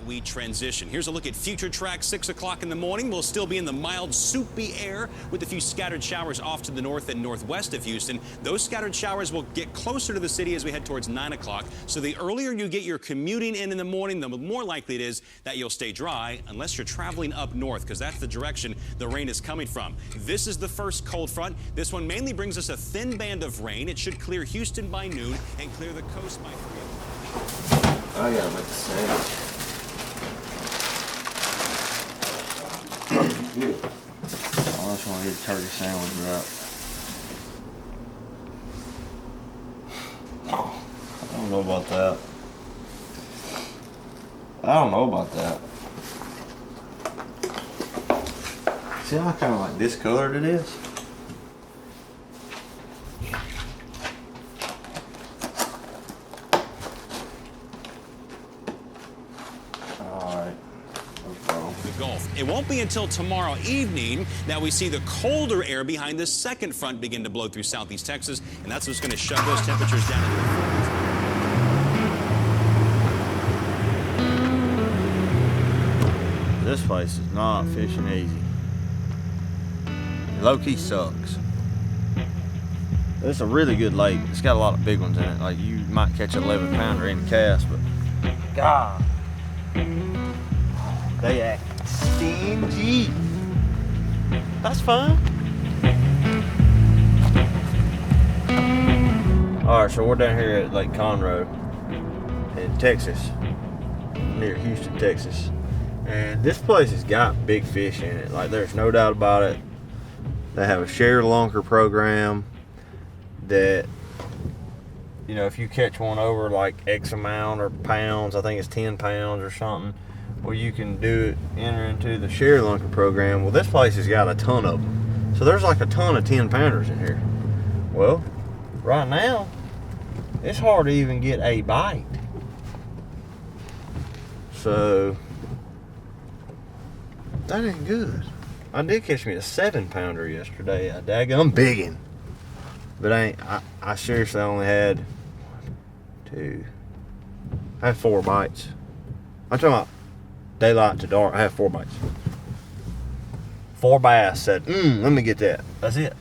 we transition. Here's a look at future tracks. 6 o'clock in the morning. We'll still be in the mild, soupy air with a few scattered showers off to the north and northwest of Houston. Those scattered showers will get closer to the city as we head towards 9 o'clock. So the earlier you get your commuting in the morning, the more likely it is that you'll stay dry unless you're traveling up north, because that's the direction the rain is coming from. This is the first cold front. This one mainly brings us a thin band of rain. It should clear Houston by noon and clear the coast by 3 o'clock. I gotta make a sandwich. I just want to get a turkey sandwich wrap. I don't know about that. I don't know about that. See how kind of like discolored it is? It won't be until tomorrow evening that we see the colder air behind the second front begin to blow through southeast Texas, and that's what's going to shove those temperatures down into the 40s. This place is not fishing easy. Low-key sucks. It's a really good lake. It's got a lot of big ones in it. Like, you might catch an 11-pounder in the cast, but God, they act stingy. That's fine. Alright, so we're down here at Lake Conroe in Texas, near Houston, Texas. And this place has got big fish in it. Like, there's no doubt about it. They have a shared lunker program that, you know, if you catch one over like X amount or pounds, I think it's 10 pounds or something, well, you can do it, enter into the share lunker program. Well, this place has got a ton of them. So there's like a ton of 10-pounders in here. Well, right now, it's hard to even get a bite. So, that ain't good. I did catch me a 7-pounder yesterday, a daggum biggin'. But I seriously only had 4 bites. I'm talking about daylight to dark. I had 4 bites. 4 bass. Said, let me get that. That's it.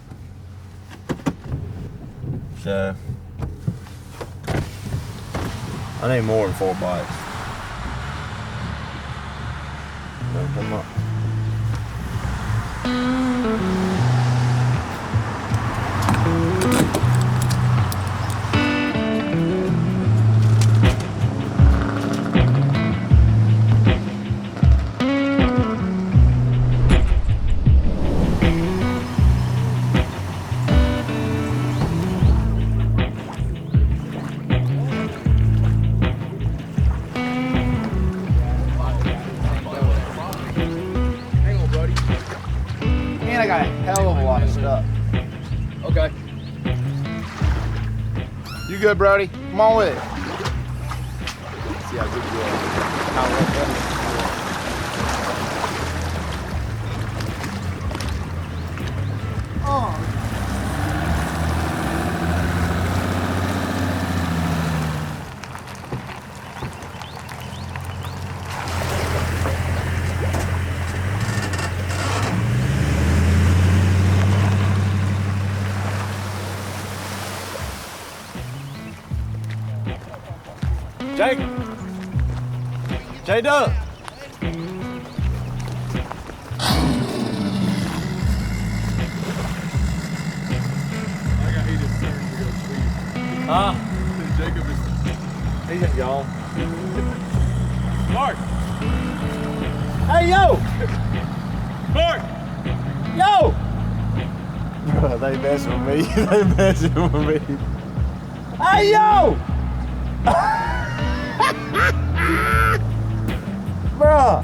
So, I need more than 4 bites. Don't come up. I got a hell of a lot of stuff. Okay. You good, Brody? Come on with it. See how good you are. How well done. Oh. Jake! J-Dub! Huh? Jacob is... He's gone. Mark! Hey, yo! Mark! Yo! Bro, they messing with me. They messing with me. Hey, yo! Bruh.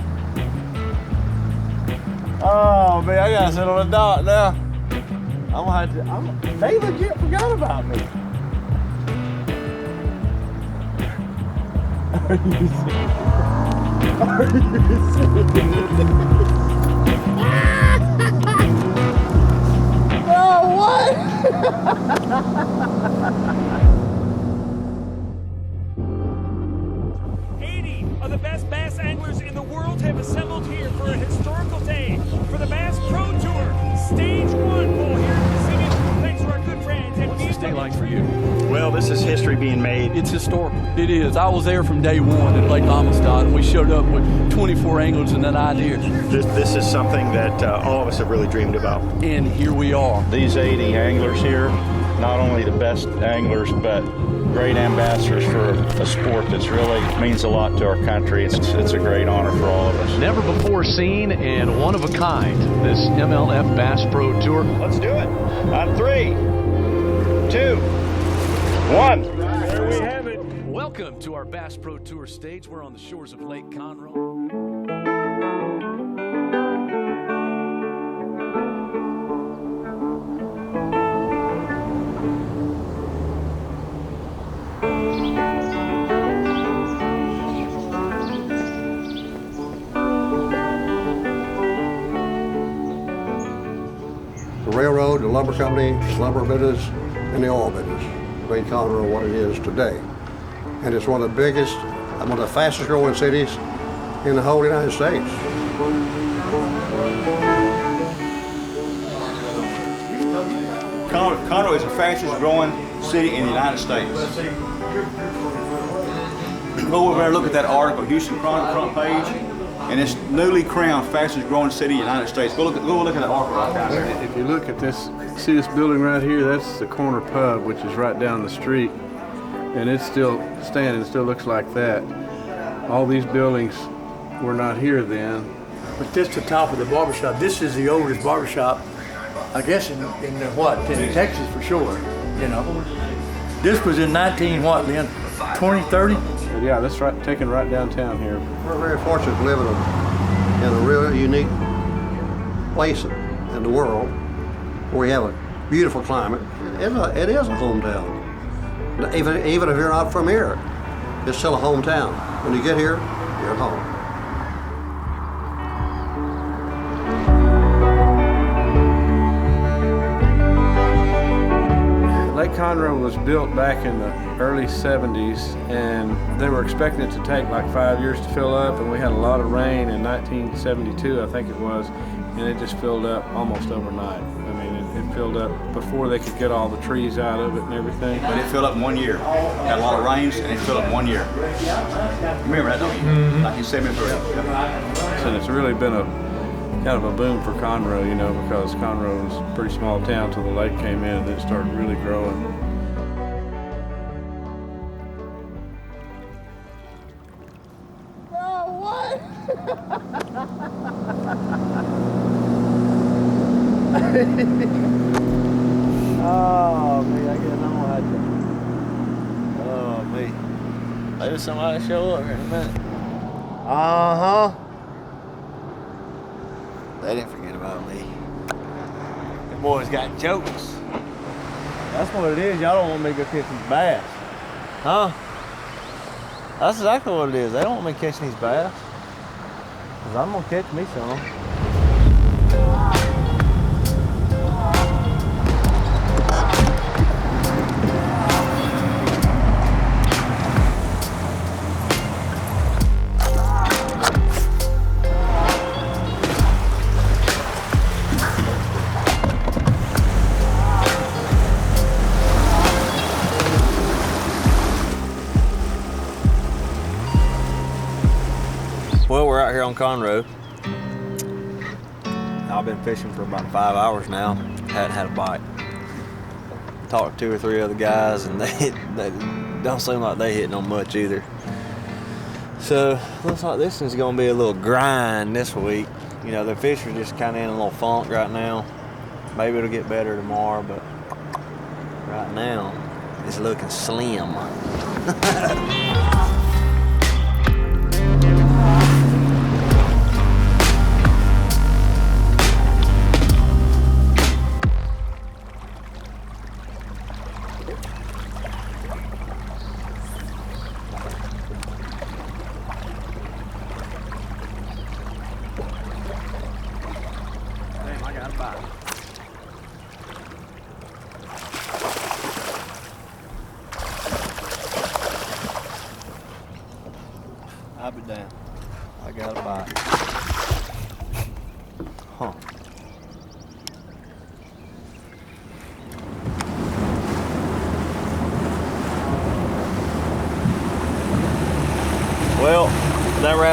Oh man, I gotta sit on the dock now. I'm gonna have to. They legit forgot about me. Are you serious? Are you serious? Bro, what? Of the best bass anglers like for you? Well, this is history being made. It's historical. It is. I was there from day one at Lake Amistad, and we showed up with 24 anglers and that idea. This is something that all of us have really dreamed about. And here we are. These 80 anglers here, not only the best anglers, but great ambassadors for a sport that's really means a lot to our country. It's a great honor for all of us. Never before seen and one of a kind, this MLF Bass Pro Tour. Let's do it. On 3, 2, 1. There we have it. Welcome to our Bass Pro Tour stage. We're on the shores of Lake Conroe. The railroad, the lumber company, lumber business, and the oil business made Conroe what it is today. And it's one of the biggest, one of the fastest growing cities in the whole United States. Conroe is the fastest growing city in the United States. Go over there and look at that article, Houston Chronicle front page, and it's newly crowned fastest growing city in the United States. Go look at that article right down there. If you look at this, see this building right here, that's the corner pub, which is right down the street. And it's still standing, still looks like that. All these buildings were not here then. But this the top of the barbershop. This is the oldest barbershop, I guess in Texas for sure, you know. This was in 2030? Yeah, that's right, taken right downtown here. We're very fortunate to live in a really unique place in the world where we have a beautiful climate. It is a hometown. Even if you're not from here, it's still a hometown. When you get here, you're at home. Lake Conroe was built back in the early 70s, and they were expecting it to take like 5 years to fill up, and we had a lot of rain in 1972, I think it was, and it just filled up almost overnight. I mean, it filled up before they could get all the trees out of it and everything. But it filled up in 1 year. Had a lot of rains, and it filled up in 1 year. You remember that, don't you? Mm-hmm. 1973. And it's really been a kind of a boom for Conroe, you know, because Conroe was a pretty small town till the lake came in, and then it started really growing. Oh, me, I guess I'm gonna have to. Oh, me. Maybe somebody show up here in a minute. Uh-huh. They didn't forget about me. The boys got jokes. That's what it is. Y'all don't want me to go catch these bass. Huh? That's exactly what it is. They don't want me catching these bass. Because I'm going to catch me some. Well, we're out here on Conroe. I've been fishing for about 5 hours now. Hadn't had a bite. Talked to 2 or 3 other guys, and they don't seem like they hitting on much either. So looks like this is gonna be a little grind this week. You know, the fish are just kind of in a little funk right now. Maybe it'll get better tomorrow, but right now it's looking slim.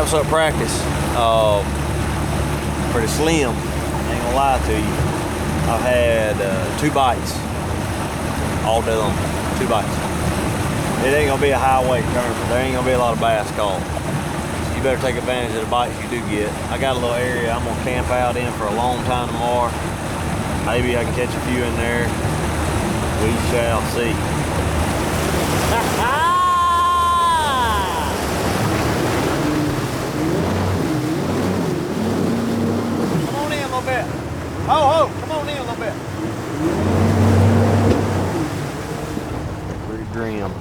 wraps up practice. Pretty slim, ain't gonna lie to you. I've had 2 bites all day long, 2 bites. It ain't gonna be a highway tournament. There ain't gonna be a lot of bass caught. You better take advantage of the bites you do get. I got a little area I'm gonna camp out in for a long time tomorrow. Maybe I can catch a few in there. We shall see. Come on in a little bit. Ho, come on in a little bit. Pretty grim.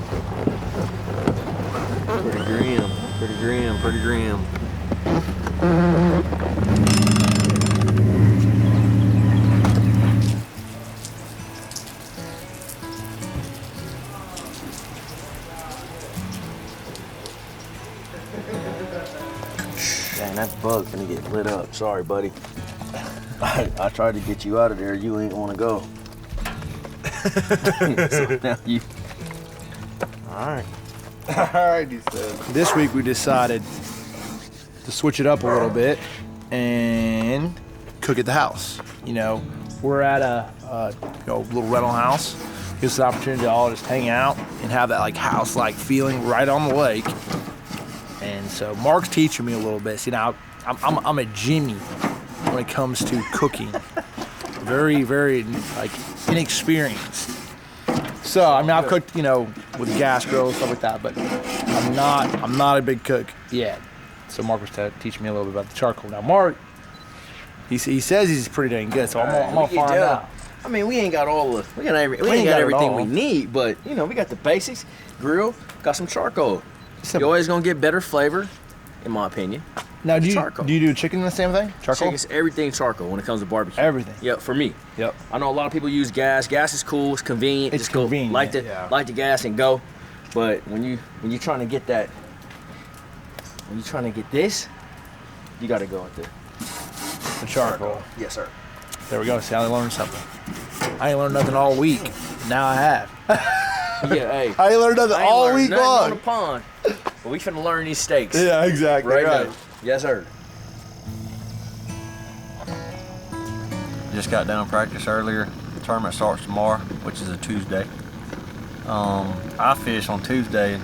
Pretty grim. Pretty grim. Pretty grim. Dang, that bug's gonna get lit up. Sorry, buddy. I tried to get you out of there. You ain't want to go. So now you. All right. All right, he said. This week we decided to switch it up a little bit and cook at the house. You know, we're at a little rental house. Gives us the opportunity to all just hang out and have that like house-like feeling right on the lake. And so Mark's teaching me a little bit. See, now I'm a Jimmy when it comes to cooking. Very, very like inexperienced. So I mean, I've cooked, with gas grills, stuff like that, but I'm not a big cook yet. So Mark was teaching me a little bit about the charcoal. Now Mark, he says he's pretty dang good, so I'm gonna find out. I mean, we ain't got everything we need, but we got the basics. Grill, got some charcoal. You're always gonna get better flavor, in my opinion. Now, do you do chicken the same thing? Charcoal? Chicken's everything charcoal when it comes to barbecue. Everything. Yep, for me. Yep. I know a lot of people use gas. Gas is cool. It's convenient. It's just go convenient. light the gas and go. But when you're trying to get that, when you're trying to get this, you got to go with the charcoal. Yes, sir. There we go. See, I learned something. I ain't learned nothing all week. Now I have. Yeah, hey. I ain't learned nothing all week long. On the pond. But we finna learn these steaks. Yeah, exactly. Right. Now. Yes, sir. Just got done practice earlier. The tournament starts tomorrow, which is a Tuesday. I fish on Tuesday, and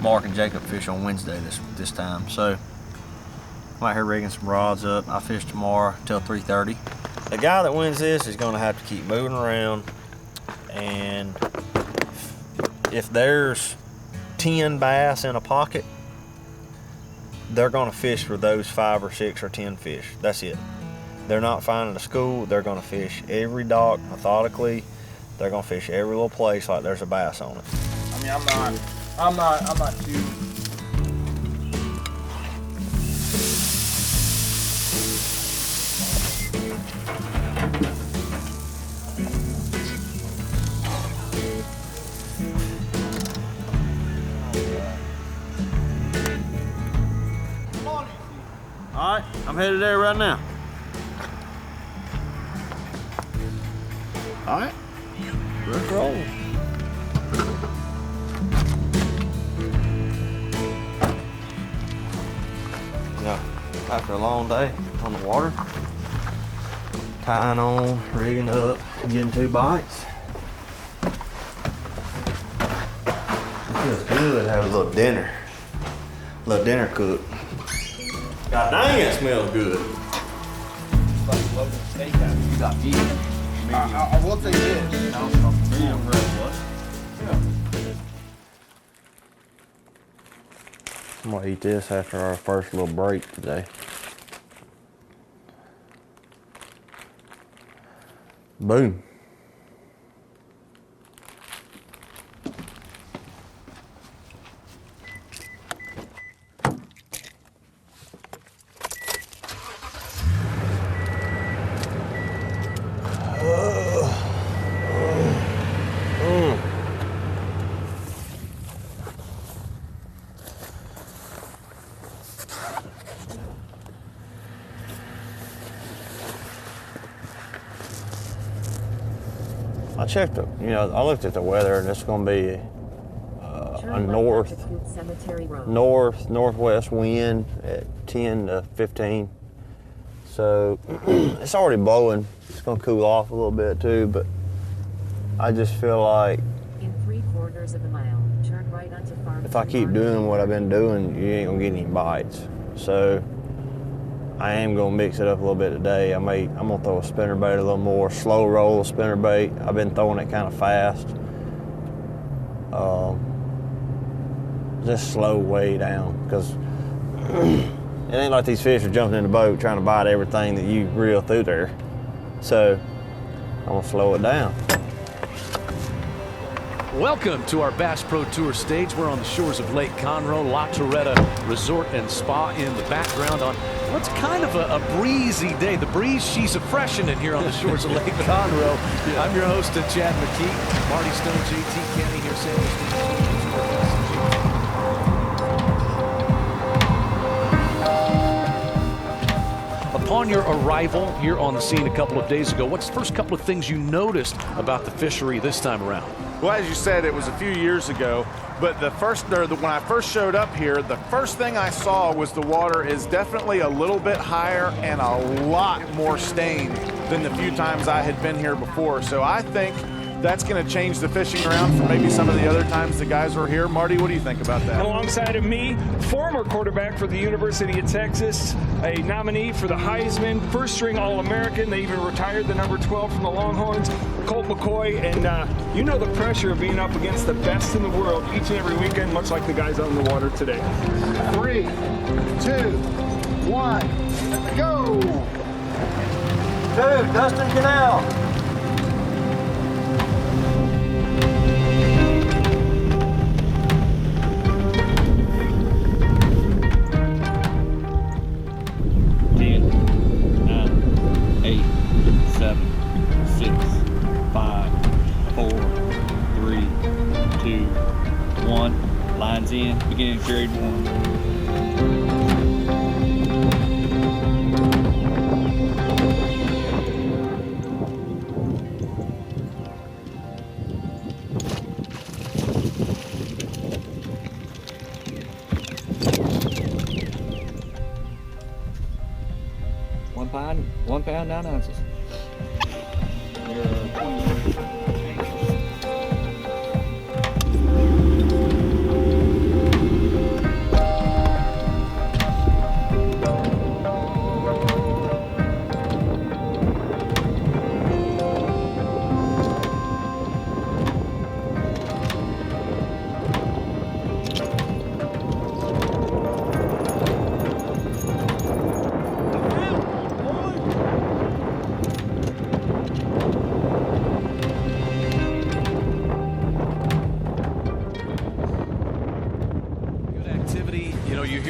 Mark and Jacob fish on Wednesday this time. So I'm out here rigging some rods up. I fish tomorrow till 3:30. The guy that wins this is going to have to keep moving around, and if there's 10 bass in a pocket, they're going to fish for those 5 or 6 or 10 fish. That's it. They're not finding a school. They're going to fish every dock methodically. They're going to fish every little place like there's a bass on it. I mean, I'm not too. All right, I'm headed there right now. All right. Let's roll. Yeah, after a long day on the water, tying on, rigging up, getting 2 bites. It feels good to have a little dinner cook. God dang, it smells good. Like loaded steakhouse. You got beef. I will say this. Medium rare, what? I'm gonna eat this after our first little break today. Boom. I checked I looked at the weather, and it's going to be a northwest wind at 10 to 15. So it's already blowing. It's gonna cool off a little bit too, but I just feel like in 3/4 of a mile, turn right onto Farm. if I keep doing what I've been doing, you ain't gonna get any bites. So I am gonna mix it up a little bit today. I'm gonna throw a spinnerbait a little more, slow roll spinnerbait. I've been throwing it kind of fast. Just slow way down, because it ain't like these fish are jumping in the boat trying to bite everything that you reel through there. So I'm gonna slow it down. Welcome to our Bass Pro Tour stage. We're on the shores of Lake Conroe, La Torretta Resort and Spa in the background on what's kind of a breezy day. The breeze, she's a freshening here on the shores of Lake Conroe. I'm your host, Chad McKee. Marty Stone, JT Kenny here, San Upon your arrival here on the scene a couple of days ago, what's the first couple of things you noticed about the fishery this time around? Well, as you said, it was a few years ago, but when I first showed up here, the first thing I saw was the water is definitely a little bit higher and a lot more stained than the few times I had been here before. So I think that's going to change the fishing around for maybe some of the other times the guys were here. Marty, what do you think about that? Alongside of me, former quarterback for the University of Texas, a nominee for the Heisman, first-string All-American. They even retired the number 12 from the Longhorns, Colt McCoy. And you know the pressure of being up against the best in the world each and every weekend, much like the guys out in the water today. 3, 2, 1, go! Dude, Dustin, Connell. In beginning of period 1. One pound, 9 ounces.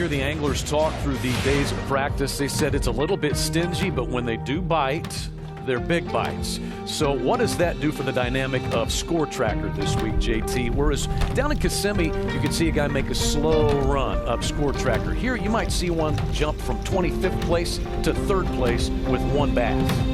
The anglers talk through the days of practice. They said it's a little bit stingy, but when they do bite, they're big bites. So what does that do for the dynamic of score tracker this week, JT? Whereas down in Kissimmee, you can see a guy make a slow run up score tracker. Here, you might see one jump from 25th place to 3rd place with 1 bass.